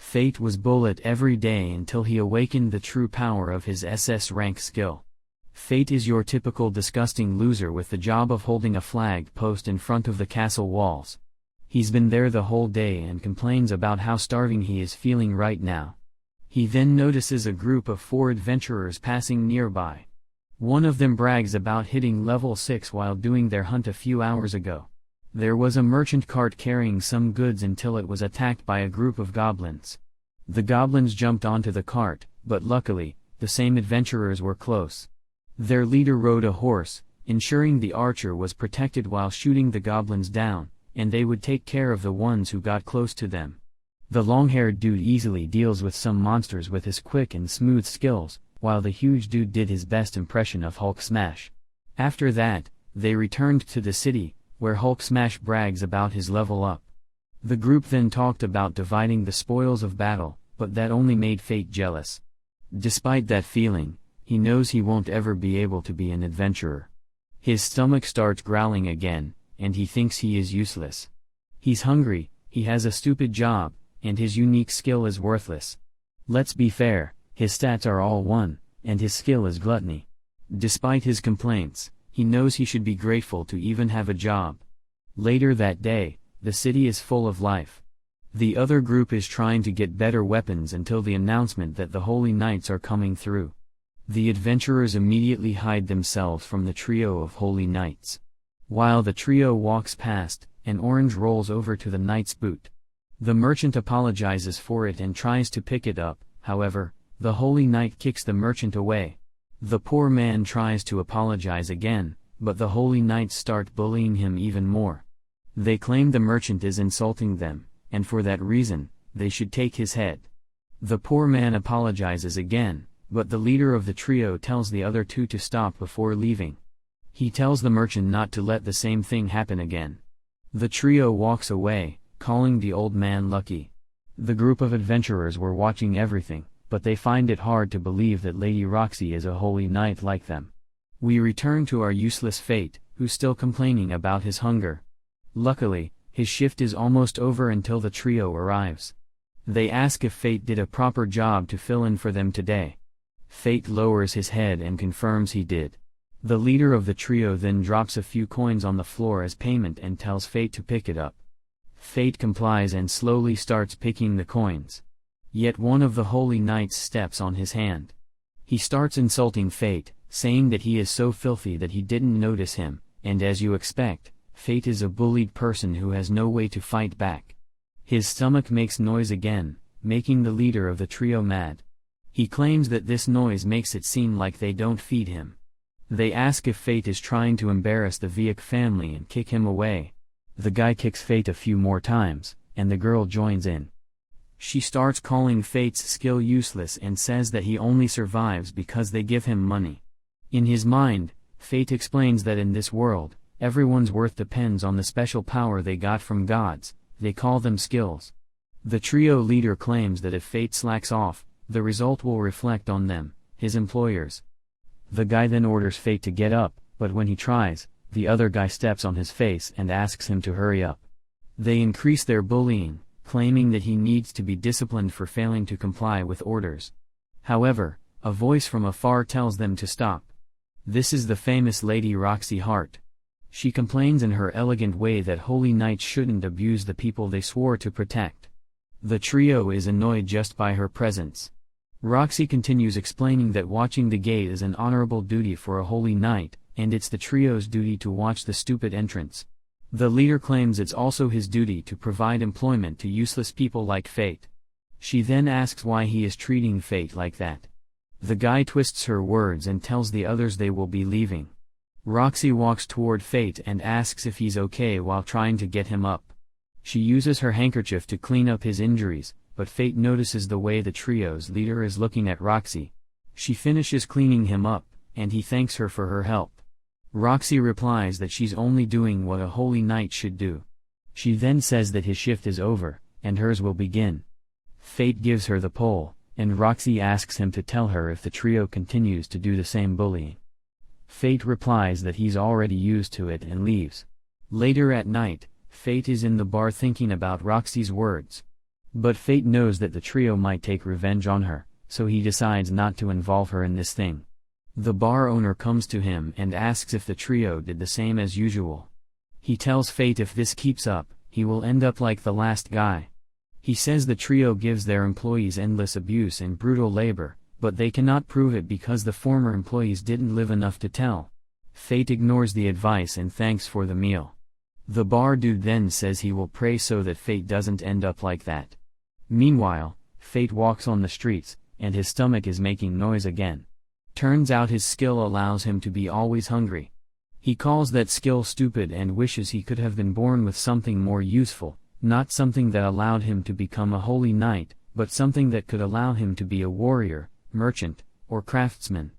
Fate was bullet every day until he awakened the true power of his SS rank skill. Fate is your typical disgusting loser with the job of holding a flag post in front of the castle walls. He's been there the whole day and complains about how starving he is feeling right now. He then notices a group of 4 adventurers passing nearby. One of them brags about hitting level 6 while doing their hunt a few hours ago. There was a merchant cart carrying some goods until it was attacked by a group of goblins. The goblins jumped onto the cart, but luckily, the same adventurers were close. Their leader rode a horse, ensuring the archer was protected while shooting the goblins down, and they would take care of the ones who got close to them. The long-haired dude easily deals with some monsters with his quick and smooth skills, while the huge dude did his best impression of Hulk Smash. After that, they returned to the city, where Hulk Smash brags about his level up. The group then talked about dividing the spoils of battle, but that only made Fate jealous. Despite that feeling, he knows he won't ever be able to be an adventurer. His stomach starts growling again, and he thinks he is useless. He's hungry, he has a stupid job, and his unique skill is worthless. Let's be fair, his stats are all 1, and his skill is gluttony. Despite his complaints, he knows he should be grateful to even have a job. Later that day, the city is full of life. The other group is trying to get better weapons until the announcement that the Holy Knights are coming through. The adventurers immediately hide themselves from the trio of Holy Knights. While the trio walks past, an orange rolls over to the knight's boot. The merchant apologizes for it and tries to pick it up, however, the Holy Knight kicks the merchant away. The poor man tries to apologize again, but the Holy Knights start bullying him even more. They claim the merchant is insulting them, and for that reason, they should take his head. The poor man apologizes again, but the leader of the trio tells the other 2 to stop before leaving. He tells the merchant not to let the same thing happen again. The trio walks away, calling the old man lucky. The group of adventurers were watching everything, but they find it hard to believe that Lady Roxy is a holy knight like them. We return to our useless Fate, who's still complaining about his hunger. Luckily, his shift is almost over until the trio arrives. They ask if Fate did a proper job to fill in for them today. Fate lowers his head and confirms he did. The leader of the trio then drops a few coins on the floor as payment and tells Fate to pick it up. Fate complies and slowly starts picking the coins. Yet one of the Holy Knights steps on his hand. He starts insulting Fate, saying that he is so filthy that he didn't notice him, and as you expect, Fate is a bullied person who has no way to fight back. His stomach makes noise again, making the leader of the trio mad. He claims that this noise makes it seem like they don't feed him. They ask if Fate is trying to embarrass the Viek family and kick him away. The guy kicks Fate a few more times, and the girl joins in. She starts calling Fate's skill useless and says that he only survives because they give him money. In his mind, Fate explains that in this world, everyone's worth depends on the special power they got from gods. They call them skills. The trio leader claims that if Fate slacks off, the result will reflect on them, his employers. The guy then orders Fate to get up, but when he tries, the other guy steps on his face and asks him to hurry up. They increase their bullying, claiming that he needs to be disciplined for failing to comply with orders. However, a voice from afar tells them to stop. This is the famous Lady Roxy Hart. She complains in her elegant way that holy knights shouldn't abuse the people they swore to protect. The trio is annoyed just by her presence. Roxy continues explaining that watching the gate is an honorable duty for a holy knight, and it's the trio's duty to watch the stupid entrance. The leader claims it's also his duty to provide employment to useless people like Fate. She then asks why he is treating Fate like that. The guy twists her words and tells the others they will be leaving. Roxy walks toward Fate and asks if he's okay while trying to get him up. She uses her handkerchief to clean up his injuries, but Fate notices the way the trio's leader is looking at Roxy. She finishes cleaning him up, and he thanks her for her help. Roxy replies that she's only doing what a holy knight should do. She then says that his shift is over, and hers will begin. Fate gives her the pole, and Roxy asks him to tell her if the trio continues to do the same bullying. Fate replies that he's already used to it and leaves. Later at night, Fate is in the bar thinking about Roxy's words. But Fate knows that the trio might take revenge on her, so he decides not to involve her in this thing. The bar owner comes to him and asks if the trio did the same as usual. He tells Fate if this keeps up, he will end up like the last guy. He says the trio gives their employees endless abuse and brutal labor, but they cannot prove it because the former employees didn't live enough to tell. Fate ignores the advice and thanks for the meal. The bar dude then says he will pray so that Fate doesn't end up like that. Meanwhile, Fate walks on the streets, and his stomach is making noise again. Turns out his skill allows him to be always hungry. He calls that skill stupid and wishes he could have been born with something more useful, not something that allowed him to become a holy knight, but something that could allow him to be a warrior, merchant, or craftsman.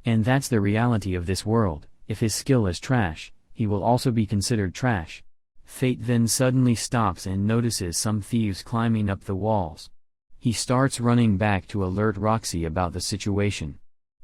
And that's the reality of this world. If his skill is trash, he will also be considered trash. Fate then suddenly stops and notices some thieves climbing up the walls. He starts running back to alert Roxy about the situation.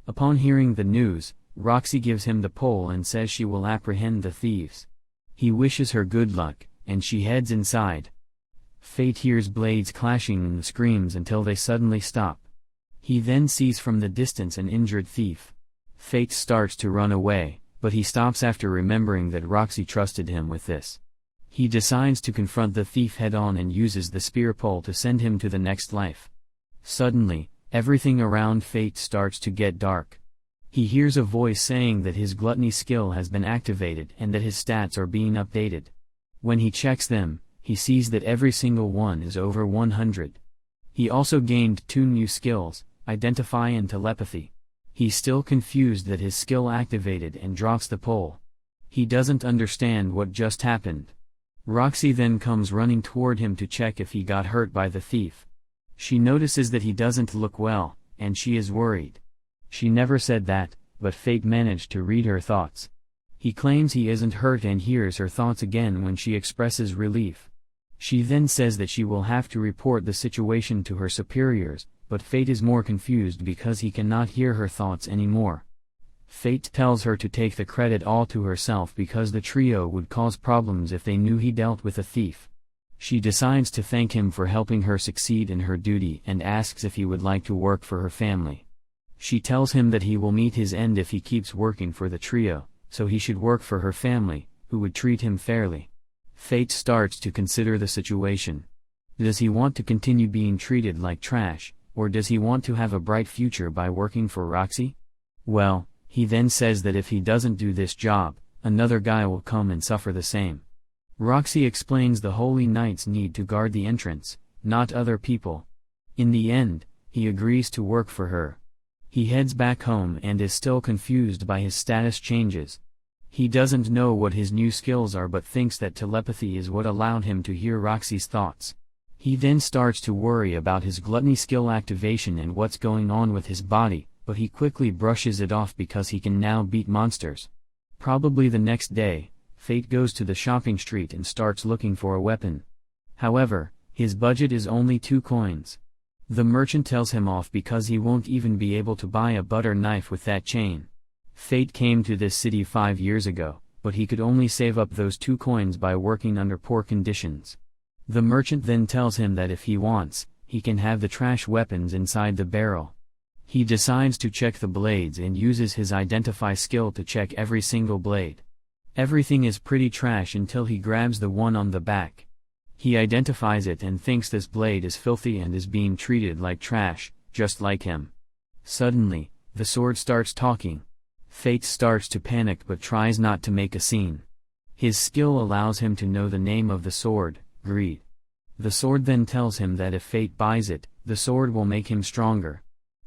Upon hearing the news, Roxy gives him the pole and says she will apprehend the thieves. He wishes her good luck, and she heads inside. Fate hears blades clashing and screams until they suddenly stop. He then sees from the distance an injured thief. Fate starts to run away, but he stops after remembering that Roxy trusted him with this. He decides to confront the thief head-on and uses the spear pole to send him to the next life. Suddenly, everything around Fate starts to get dark. He hears a voice saying that his gluttony skill has been activated and that his stats are being updated. When he checks them, he sees that every single one is over 100. He also gained 2 new skills, Identify and Telepathy. He's still confused that his skill activated and drops the pole. He doesn't understand what just happened. Roxy then comes running toward him to check if he got hurt by the thief. She notices that he doesn't look well, and she is worried. She never said that, but Fate managed to read her thoughts. He claims he isn't hurt and hears her thoughts again when she expresses relief. She then says that she will have to report the situation to her superiors, but Fate is more confused because he cannot hear her thoughts anymore. Fate tells her to take the credit all to herself because the trio would cause problems if they knew he dealt with a thief. She decides to thank him for helping her succeed in her duty and asks if he would like to work for her family. She tells him that he will meet his end if he keeps working for the trio, so he should work for her family, who would treat him fairly. Fate starts to consider the situation. Does he want to continue being treated like trash, or does he want to have a bright future by working for Roxy? Well, he then says that if he doesn't do this job, another guy will come and suffer the same. Roxy explains the Holy Knights need to guard the entrance, not other people. In the end, he agrees to work for her. He heads back home and is still confused by his status changes. He doesn't know what his new skills are but thinks that telepathy is what allowed him to hear Roxy's thoughts. He then starts to worry about his gluttony skill activation and what's going on with his body, but he quickly brushes it off because he can now beat monsters. Probably the next day, Fate goes to the shopping street and starts looking for a weapon. However, his budget is only 2 coins. The merchant tells him off because he won't even be able to buy a butter knife with that chain. Fate came to this city 5 years ago, but he could only save up those 2 coins by working under poor conditions. The merchant then tells him that if he wants, he can have the trash weapons inside the barrel. He decides to check the blades and uses his Identify skill to check every single blade. Everything is pretty trash until he grabs the one on the back. He identifies it and thinks this blade is filthy and is being treated like trash, just like him. Suddenly, the sword starts talking. Fate starts to panic but tries not to make a scene. His skill allows him to know the name of the sword, Greed. The sword then tells him that if Fate buys it, the sword will make him stronger.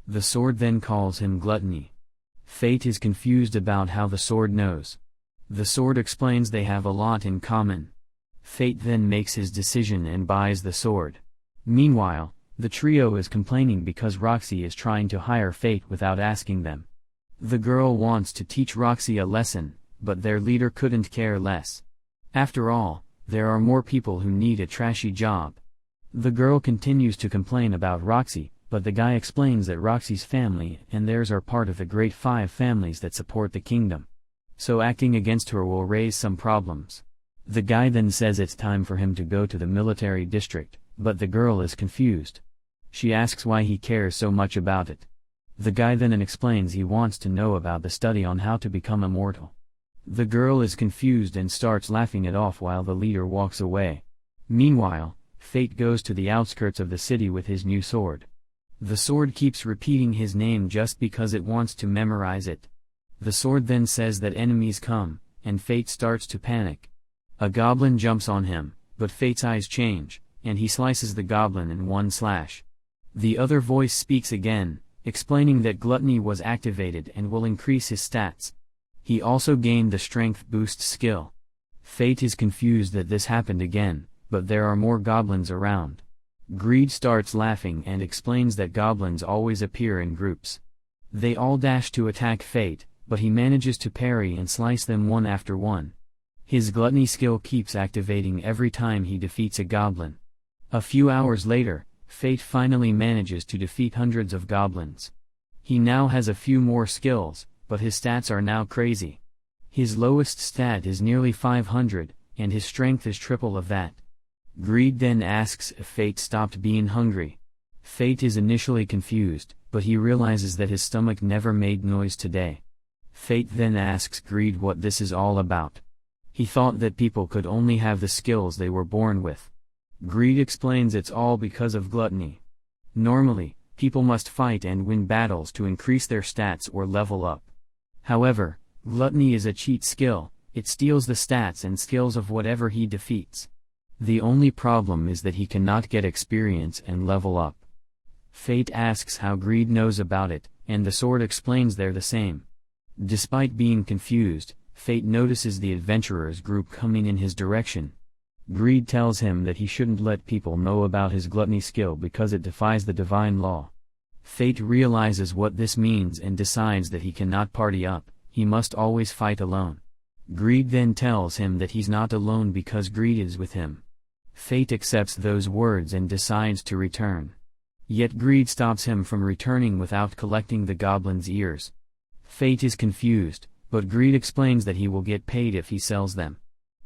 The sword then calls him Gluttony. Fate is confused about how the sword knows. The sword explains they have a lot in common. Fate then makes his decision and buys the sword. Meanwhile, the trio is complaining because Roxy is trying to hire Fate without asking them. The girl wants to teach Roxy a lesson, but their leader couldn't care less. After all, there are more people who need a trashy job. The girl continues to complain about Roxy, but the guy explains that Roxy's family and theirs are part of the Great 5 families that support the kingdom. So acting against her will raise some problems. The guy then says it's time for him to go to the military district, But the girl is confused. She asks why he cares so much about it. The guy then explains he wants to know about the study on how to become immortal. The girl is confused and starts laughing it off while the leader walks away. Meanwhile, Fate goes to the outskirts of the city with his new sword. The sword keeps repeating his name just because it wants to memorize it. The sword then says that enemies come, and Fate starts to panic. A goblin jumps on him, but Fate's eyes change, and he slices the goblin in one slash. The other voice speaks again, explaining that gluttony was activated and will increase his stats. He also gained the strength boost skill. Fate is confused that this happened again, but there are more goblins around. Greed starts laughing and explains that goblins always appear in groups. They all dash to attack Fate, but he manages to parry and slice them one after one. His gluttony skill keeps activating every time he defeats a goblin. A few hours later, Fate finally manages to defeat hundreds of goblins. He now has a few more skills, but his stats are now crazy. His lowest stat is nearly 500, and his strength is triple of that. Greed then asks if Fate stopped being hungry. Fate is initially confused, but he realizes that his stomach never made noise today. Fate then asks Greed what this is all about. He thought that people could only have the skills they were born with. Greed explains it's all because of gluttony. Normally, people must fight and win battles to increase their stats or level up. However, gluttony is a cheat skill, it steals the stats and skills of whatever he defeats. The only problem is that he cannot get experience and level up. Fate asks how Greed knows about it, and the sword explains they're the same. Despite being confused, Fate notices the adventurers group coming in his direction. Greed tells him that he shouldn't let people know about his gluttony skill because it defies the divine law. Fate realizes what this means and decides that he cannot party up, he must always fight alone. Greed then tells him that he's not alone because Greed is with him. Fate accepts those words and decides to return. Yet Greed stops him from returning without collecting the goblin's ears. Fate is confused, but Greed explains that he will get paid if he sells them.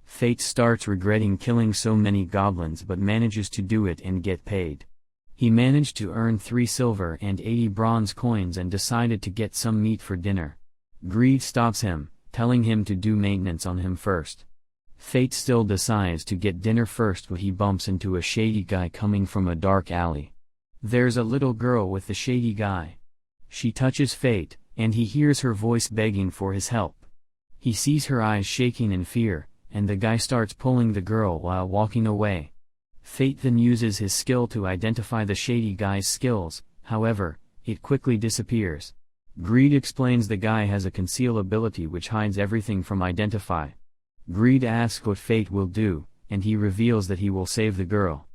Fate starts regretting killing so many goblins but manages to do it and get paid. He managed to earn 3 silver and 80 bronze coins and decided to get some meat for dinner. Greed stops him, telling him to do maintenance on him first. Fate still decides to get dinner first, but he bumps into a shady guy coming from a dark alley. There's a little girl with the shady guy. She touches Fate, and he hears her voice begging for his help. He sees her eyes shaking in fear, and the guy starts pulling the girl while walking away. Fate then uses his skill to identify the shady guy's skills, however, it quickly disappears. Greed explains the guy has a conceal ability which hides everything from identify. Greed asks what Fate will do, and he reveals that he will save the girl.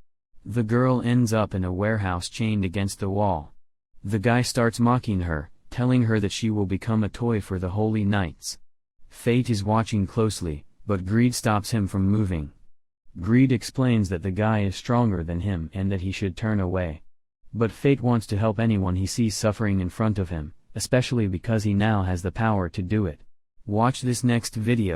The girl ends up in a warehouse chained against the wall. The guy starts mocking her, telling her that she will become a toy for the holy knights. Fate is watching closely, but Greed stops him from moving. Greed explains that the guy is stronger than him and that he should turn away. But Fate wants to help anyone he sees suffering in front of him, especially because he now has the power to do it. Watch this next video.